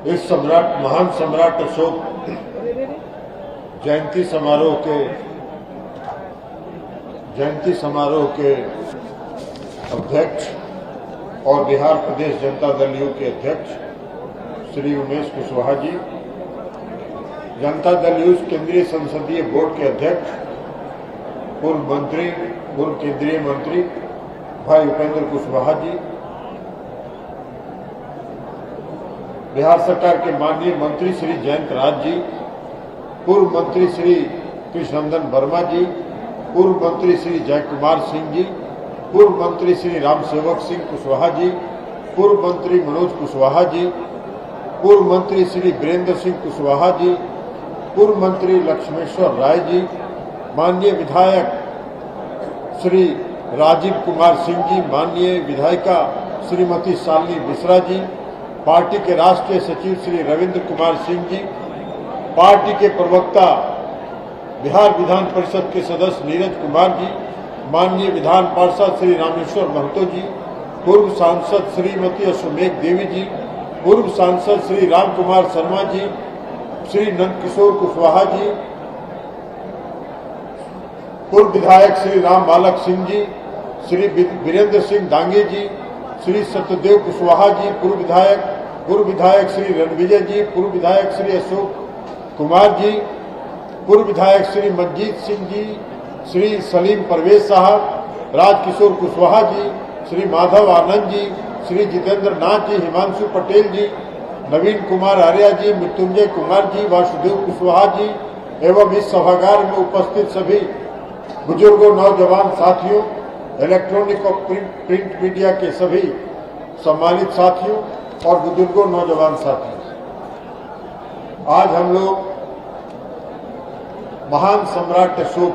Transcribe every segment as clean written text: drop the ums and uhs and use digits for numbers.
इस महान सम्राट अशोक जयंती समारोह के अध्यक्ष और बिहार प्रदेश जनता दल यू के अध्यक्ष श्री उमेश कुशवाहा जी, जनता दल यू केंद्रीय संसदीय बोर्ड के अध्यक्ष पूर्व केंद्रीय मंत्री भाई उपेंद्र कुशवाहा जी, बिहार सरकार के माननीय मंत्री श्री जयंत राज जी, पूर्व मंत्री श्री कृष्णनंदन वर्मा जी, पूर्व मंत्री श्री जयकुमार सिंह जी, पूर्व मंत्री श्री रामसेवक सिंह कुशवाहा जी, पूर्व मंत्री मनोज कुशवाहा जी, पूर्व मंत्री श्री वीरेंद्र सिंह कुशवाहा जी, पूर्व मंत्री लक्ष्मेश्वर राय जी, माननीय विधायक श्री राजीव कुमार सिंह जी, माननीय विधायिका श्रीमती शालिनी मिश्रा जी, पार्टी के राष्ट्रीय सचिव श्री रविंद्र कुमार सिंह जी, पार्टी के प्रवक्ता बिहार विधान परिषद के सदस्य नीरज कुमार जी, माननीय विधान पार्षद श्री रामेश्वर महतो जी, पूर्व सांसद श्रीमती अश्वमेघ देवी जी, पूर्व सांसद श्री राम कुमार शर्मा जी, श्री नंदकिशोर कुशवाहा जी, पूर्व विधायक श्री राम बालक सिंह जी, श्री वीरेंद्र सिंह दांगे जी, श्री सत्यदेव कुशवाहा जी, पूर्व विधायक श्री रणविजय जी, पूर्व विधायक श्री अशोक कुमार जी, पूर्व विधायक श्री मंजीत सिंह जी, श्री सलीम परवेज साहब, राजकिशोर कुशवाहा जी, श्री माधव आनंद जी, श्री जितेंद्र नाथ जी, हिमांशु पटेल जी, नवीन कुमार आर्या जी, मृत्युंजय कुमार जी, वासुदेव कुशवाहा जी एवं इस सभागार में उपस्थित सभी बुजुर्गों, नौजवान साथियों, इलेक्ट्रॉनिक और प्रिंट मीडिया के सभी सम्मानित साथियों और बुजुर्गों, नौजवान साथियों, आज हम लोग महान सम्राट अशोक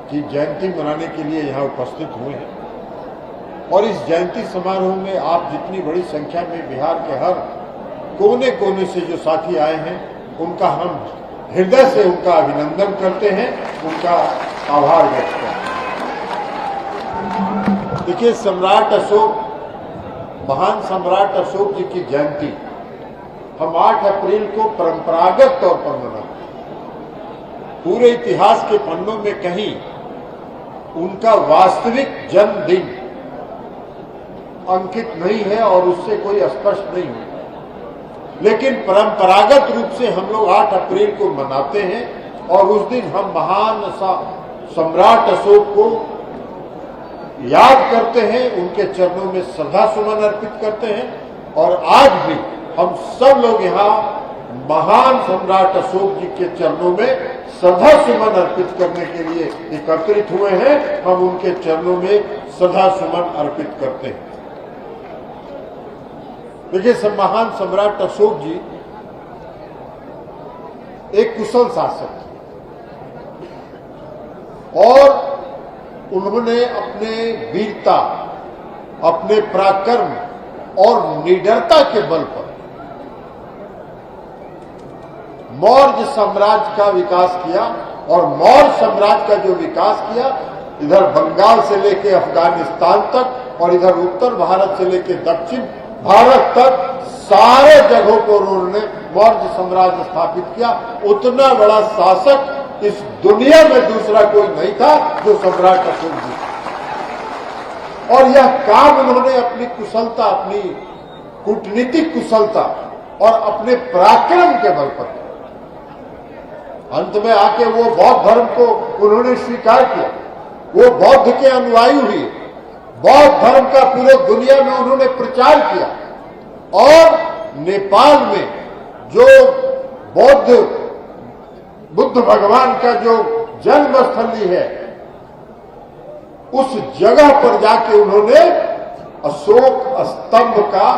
की जयंती मनाने के लिए यहाँ उपस्थित हुए हैं और इस जयंती समारोह में आप जितनी बड़ी संख्या में बिहार के हर कोने कोने से जो साथी आए हैं उनका हम हृदय से उनका अभिनंदन करते हैं, उनका आभार व्यक्त करते हैं। देखिए, महान सम्राट अशोक जी की जयंती हम 8 अप्रैल को परंपरागत तौर पर मनाते हैं। पूरे इतिहास के पन्नों में कहीं उनका वास्तविक जन्मदिन अंकित नहीं है और उससे कोई स्पष्ट नहीं है, लेकिन परंपरागत रूप से हम लोग 8 अप्रैल को मनाते हैं और उस दिन हम महान सम्राट अशोक को याद करते हैं, उनके चरणों में श्रद्धा सुमन अर्पित करते हैं और आज भी हम सब लोग यहाँ महान सम्राट अशोक जी के चरणों में श्रद्धा सुमन अर्पित करने के लिए एकत्रित हुए हैं। हम उनके चरणों में श्रद्धा सुमन अर्पित करते हैं। देखिए, महान सम्राट अशोक जी एक कुशल शासक थे और उन्होंने अपने वीरता, अपने पराक्रम और निडरता के बल पर मौर्य साम्राज्य का विकास किया और मौर्य साम्राज्य का जो विकास किया, इधर बंगाल से लेकर अफगानिस्तान तक और इधर उत्तर भारत से लेकर दक्षिण भारत तक सारे जगहों पर उन्होंने मौर्य साम्राज्य स्थापित किया। उतना बड़ा शासक इस दुनिया में दूसरा कोई नहीं था जो सम्राट अशोक जी, और यह काम उन्होंने अपनी कुशलता, अपनी कूटनीतिक कुशलता और अपने पराक्रम के बल पर, अंत में आके वो बौद्ध धर्म को उन्होंने स्वीकार किया, वो बौद्ध के अनुयायी हुए, बौद्ध धर्म का पूरे दुनिया में उन्होंने प्रचार किया और नेपाल में जो बुद्ध भगवान का जो जन्मस्थली है, उस जगह पर जाके उन्होंने अशोक स्तंभ का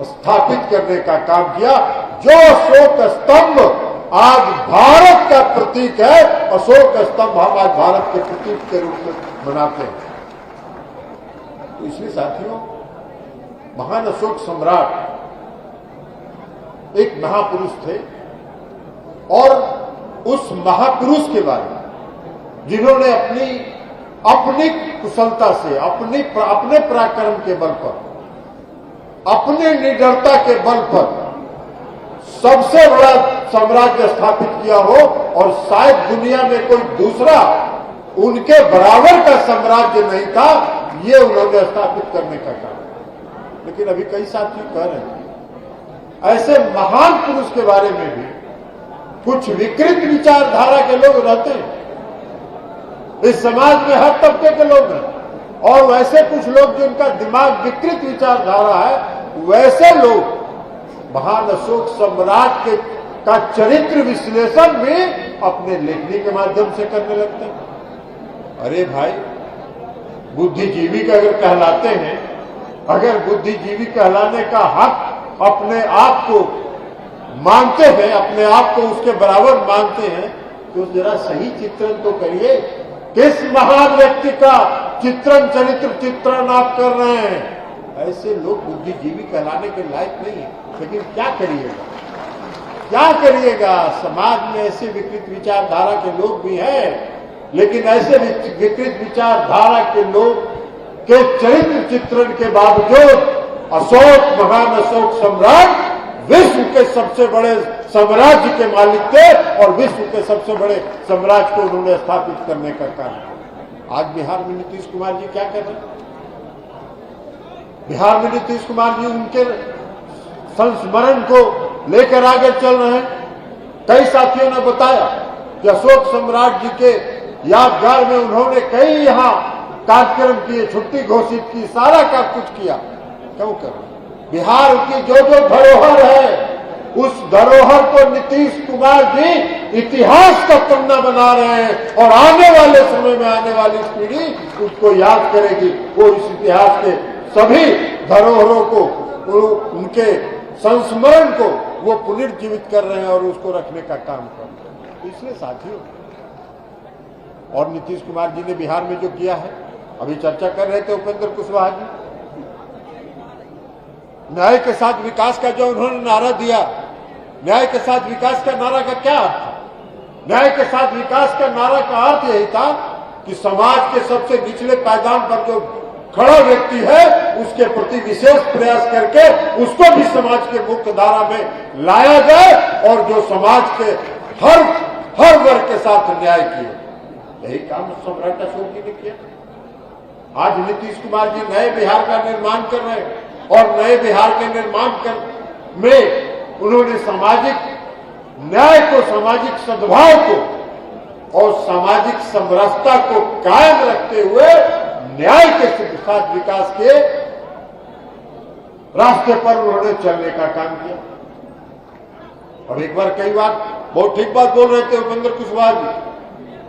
स्थापित करने का काम किया। जो अशोक स्तंभ आज भारत का प्रतीक है, अशोक स्तंभ हम आज भारत के प्रतीक के रूप में मनाते हैं। तो इसलिए साथियों, महान अशोक सम्राट एक महापुरुष थे और उस महापुरुष के बारे में जिन्होंने अपनी कुशलता से, अपने पराक्रम के बल पर अपने निडरता के बल पर सबसे बड़ा साम्राज्य स्थापित किया हो और शायद दुनिया में कोई दूसरा उनके बराबर का साम्राज्य नहीं था, ये उन्होंने स्थापित करने का काम। लेकिन अभी कई साथी कह रहे हैं ऐसे महान पुरुष के बारे में भी कुछ विकृत विचारधारा के लोग रहते हैं। इस समाज में हर तबके के लोग हैं और वैसे कुछ लोग जिनका दिमाग विकृत विचारधारा है, वैसे लोग महान अशोक सम्राट के का चरित्र विश्लेषण भी अपने लेखनी के माध्यम से करने लगते हैं। अरे भाई, बुद्धिजीवी का अगर कहलाते हैं, अगर बुद्धिजीवी कहलाने का हक अपने आप को मानते हैं, अपने आप को उसके बराबर मानते हैं, तो जरा सही चित्रण तो करिए। किस महान व्यक्ति का चरित्र चित्रण आप कर रहे हैं? ऐसे लोग बुद्धिजीवी कहलाने के लायक नहीं है। लेकिन क्या करिएगा, क्या करिएगा? समाज में ऐसे विकृत विचारधारा के लोग भी हैं, लेकिन ऐसे विकृत विचारधारा के लोग के चरित्र चित्रण के बावजूद महान अशोक सम्राट विश्व के सबसे बड़े साम्राज्य के मालिक थे और विश्व के सबसे बड़े साम्राज्य को उन्होंने स्थापित करने का काम। आज बिहार में नीतीश कुमार जी क्या कर रहे हैं? बिहार में नीतीश कुमार जी उनके संस्मरण को लेकर आगे चल रहे हैं। कई साथियों ने बताया कि अशोक सम्राट जी के यादगार में उन्होंने कई यहाँ कार्यक्रम किए, छुट्टी घोषित की, सारा का कुछ किया। क्यों कर? बिहार की जो जो धरोहर है, उस धरोहर को नीतीश कुमार जी इतिहास का पन्ना बना रहे हैं और आने वाले समय में आने वाली पीढ़ी उसको याद करेगी। वो इस इतिहास के सभी धरोहरों को, उनके संस्मरण को वो पुनर्जीवित कर रहे हैं और उसको रखने का काम कर रहे हैं। इसलिए साथियों, और नीतीश कुमार जी ने बिहार में जो किया है, अभी चर्चा कर रहे थे उपेंद्र कुशवाहा जी, न्याय के साथ विकास का जो उन्होंने नारा दिया, न्याय के साथ विकास का नारा का क्या अर्थ था? न्याय के साथ विकास का नारा का अर्थ यही था कि समाज के सबसे निचले पायदान पर जो खड़ा व्यक्ति है, उसके प्रति विशेष प्रयास करके उसको भी समाज के मुख्य धारा में लाया जाए और जो समाज के हर वर्ग के साथ न्याय किए। यही काम सम्राट अशोक जी ने किया। आज नीतीश कुमार जी नए बिहार का निर्माण कर रहे हैं और नए बिहार के निर्माण में उन्होंने सामाजिक न्याय को, सामाजिक सद्भाव को और सामाजिक समरसता को कायम रखते हुए न्याय के साथ विकास के रास्ते पर उन्होंने चलने का काम किया। और एक बार कई बार बहुत ठीक बात बोल रहे थे उपेंद्र कुशवाहा जी।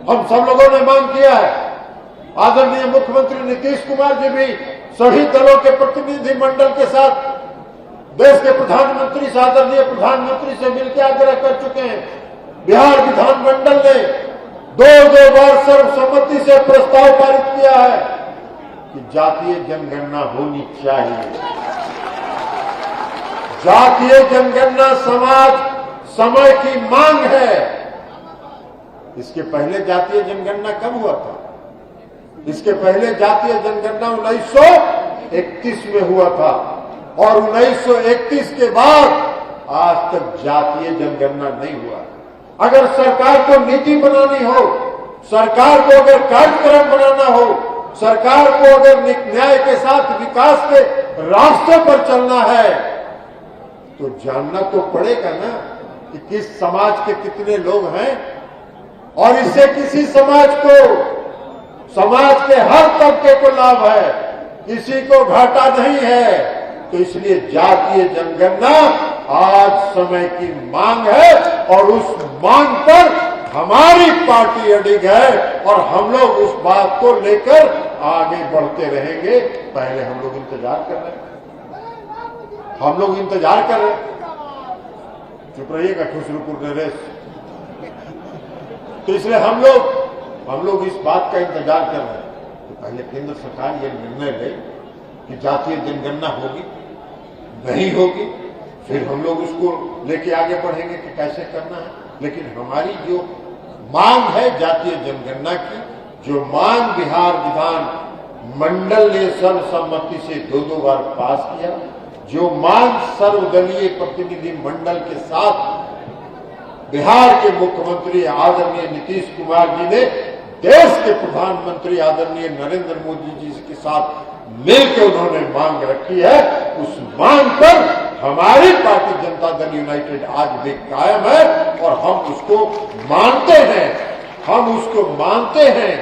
हम सब लोगों ने मांग किया है, आदरणीय मुख्यमंत्री नीतीश कुमार जी भी सभी दलों के प्रतिनिधि मंडल के साथ देश के प्रधानमंत्री से, आदरणीय प्रधानमंत्री से मिलकर आग्रह कर चुके हैं। बिहार विधानमंडल ने दो बार सर्वसम्मति से प्रस्ताव पारित किया है कि जातीय जनगणना होनी चाहिए। जातीय जनगणना समय की मांग है। इसके पहले जातीय जनगणना कब हुआ था? इसके पहले जातीय जनगणना 1931 में हुआ था और 1931 के बाद आज तक जातीय जनगणना नहीं हुआ। अगर सरकार को नीति बनानी हो, सरकार को अगर कार्यक्रम बनाना हो, सरकार को अगर न्याय के साथ विकास के रास्ते पर चलना है, तो जानना तो पड़ेगा ना कि किस समाज के कितने लोग हैं और इससे किसी समाज के हर तबके को लाभ है, किसी को घाटा नहीं है। तो इसलिए जातीय जनगणना आज समय की मांग है और उस मांग पर हमारी पार्टी अडिग है और हम लोग उस बात को लेकर आगे बढ़ते रहेंगे। पहले हम लोग इंतजार कर रहे हैं, चुप रहिएगा खुसरूपुर नरेश। तो इसलिए हम लोग इस बात का इंतजार कर रहे हैं कि पहले केंद्र सरकार ये निर्णय ले कि जातीय जनगणना होगी नहीं होगी, फिर हम लोग उसको लेके आगे बढ़ेंगे कि कैसे करना है। लेकिन हमारी जो मांग है जातीय जनगणना की, जो मांग बिहार विधान मंडल ने सर्वसम्मति से दो बार पास किया, जो मांग सर्वदलीय प्रतिनिधि मंडल के साथ बिहार के मुख्यमंत्री आदरणीय नीतीश कुमार जी ने देश के प्रधानमंत्री आदरणीय नरेंद्र मोदी जी के साथ मिलकर उन्होंने मांग रखी है, उस मांग पर हमारी पार्टी जनता दल यूनाइटेड आज भी कायम है और हम उसको मानते हैं। हम उसको मानते हैं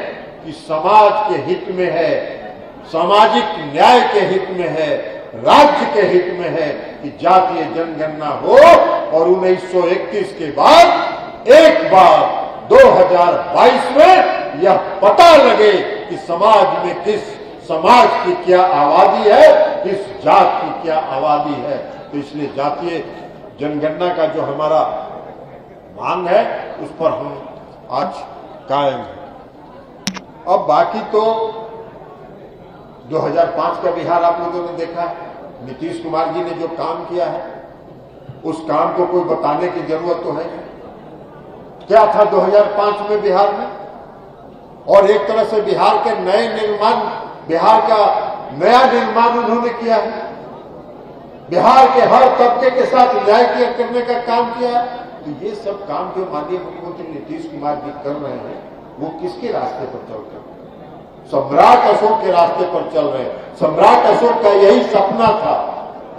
कि समाज के हित में है, सामाजिक न्याय के हित में है, राज्य के हित में है कि जातीय जनगणना हो और 1931 के बाद एक बार 2022 में यह पता लगे कि समाज में किस समाज की क्या आबादी है, किस जात की क्या आबादी है। तो इसलिए जातीय जनगणना का जो हमारा मांग है उस पर हम आज कायम है। अब बाकी तो 2005 का बिहार आप लोगों ने देखा है, नीतीश कुमार जी ने जो काम किया है उस काम को कोई बताने की जरूरत तो है। क्या था 2005 में बिहार में, और एक तरह से बिहार के नए निर्माण, बिहार का नया निर्माण उन्होंने किया है, बिहार के हर तबके के साथ न्याय करने का काम किया है। तो ये सब काम जो माननीय मुख्यमंत्री नीतीश कुमार जी कर रहे हैं वो किसके रास्ते पर चल रहे हैं? सम्राट अशोक के रास्ते पर चल रहे हैं। सम्राट अशोक का यही सपना था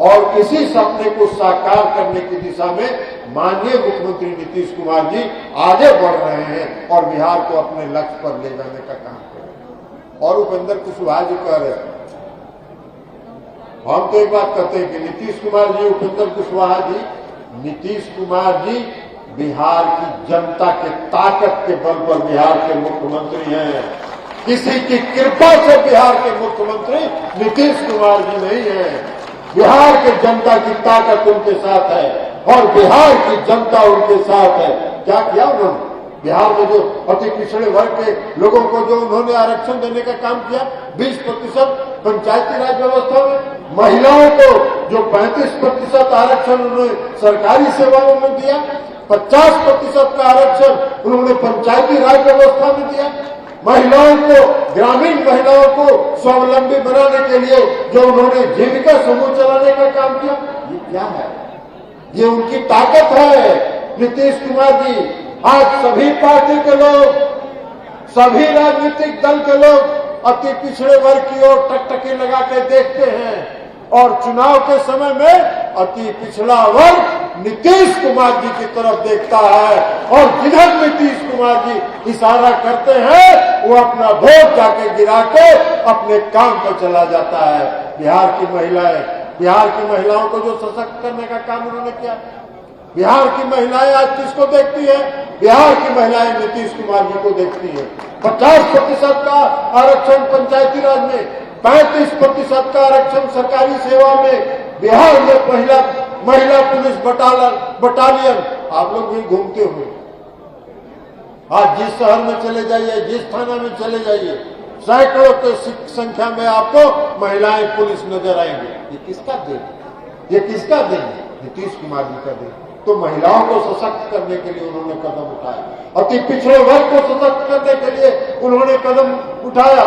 और इसी सपने को साकार करने की दिशा में माननीय मुख्यमंत्री नीतीश कुमार जी आगे बढ़ रहे हैं और बिहार को अपने लक्ष्य पर ले जाने का काम कर रहे हैं। और उपेंद्र कुशवाहा जी कह रहे हैं, हम तो एक बात कहते हैं कि नीतीश कुमार जी, उपेंद्र कुशवाहा जी, नीतीश कुमार जी बिहार की जनता के ताकत के बल पर बिहार के मुख्यमंत्री हैं। किसी की कृपा से बिहार के मुख्यमंत्री नीतीश कुमार जी नहीं है। बिहार के जनता की ताकत उनके साथ है और बिहार की जनता उनके साथ है। क्या किया उन्होंने बिहार में? जो अति पिछड़े वर्ग के लोगों को जो उन्होंने आरक्षण देने का काम किया, 20% पंचायती राज व्यवस्था में, महिलाओं को जो 35% आरक्षण उन्होंने सरकारी सेवाओं में दिया, 50% का आरक्षण उन्होंने पंचायती राज व्यवस्था में दिया, महिलाओं को, ग्रामीण महिलाओं को स्वावलंबी बनाने के लिए जो उन्होंने जीविका समूह चलाने का काम किया, ये क्या है? ये उनकी ताकत है। नीतीश कुमार जी, आज सभी पार्टी के लोग, सभी राजनीतिक दल के लोग अति पिछड़े वर्ग की ओर टकटकी लगा के देखते हैं और चुनाव के समय में अति पिछड़ा वर्ग नीतीश कुमार जी की तरफ देखता है और जिधर नीतीश कुमार जी इशारा करते हैं वो अपना वोट जाके गिरा के अपने काम पर चला जाता है। बिहार की महिलाओं को जो सशक्त करने का काम उन्होंने किया, बिहार की महिलाएं आज किसको देखती है? बिहार की महिलाएं नीतीश कुमार जी को देखती है। 50% का आरक्षण पंचायती राज में, 35% का आरक्षण सरकारी सेवा में, बिहार में पहला महिला पुलिस बटालियन। आप लोग भी घूमते हुए आज जिस शहर में चले जाइए, जिस थाना में चले जाइए, सैकड़ों की संख्या में आपको महिलाएं पुलिस नजर आएंगे। ये किसका देन? ये किसका देन? नीतीश कुमार जी का देन। तो महिलाओं को सशक्त करने के लिए उन्होंने कदम उठाया, अति पिछड़े वर्ग को सशक्त करने के लिए उन्होंने कदम उठाया,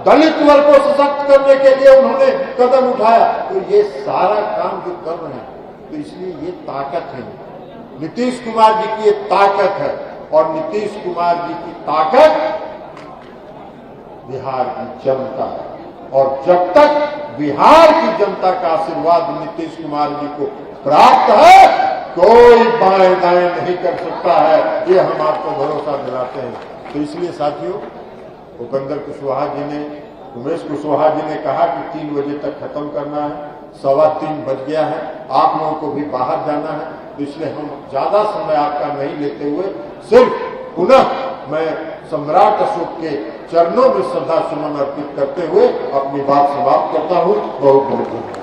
दलित वर्ग को सशक्त करने के लिए उन्होंने कदम उठाया। तो ये सारा काम जो कर रहे हैं, तो इसलिए ये ताकत है, नीतीश कुमार जी की ये ताकत है। और नीतीश कुमार जी की ताकत बिहार की जनता है और जब तक बिहार की जनता का आशीर्वाद नीतीश कुमार जी को प्राप्त है, कोई बाएं दाएं नहीं कर सकता है। ये हम आपको भरोसा दिलाते हैं। तो इसलिए साथियों, उपेंद्र कुशवाहा जी ने, उमेश कुशवाहा जी ने कहा कि 3 बजे तक खत्म करना है, 3:15 बज गया है, आप लोगों को भी बाहर जाना है। तो इसलिए हम ज्यादा समय आपका नहीं लेते हुए सिर्फ पुनः मैं सम्राट अशोक के चरणों में श्रद्धा सुमन अर्पित करते हुए अपनी बात समाप्त करता हूँ। बहुत बहुत धन्यवाद।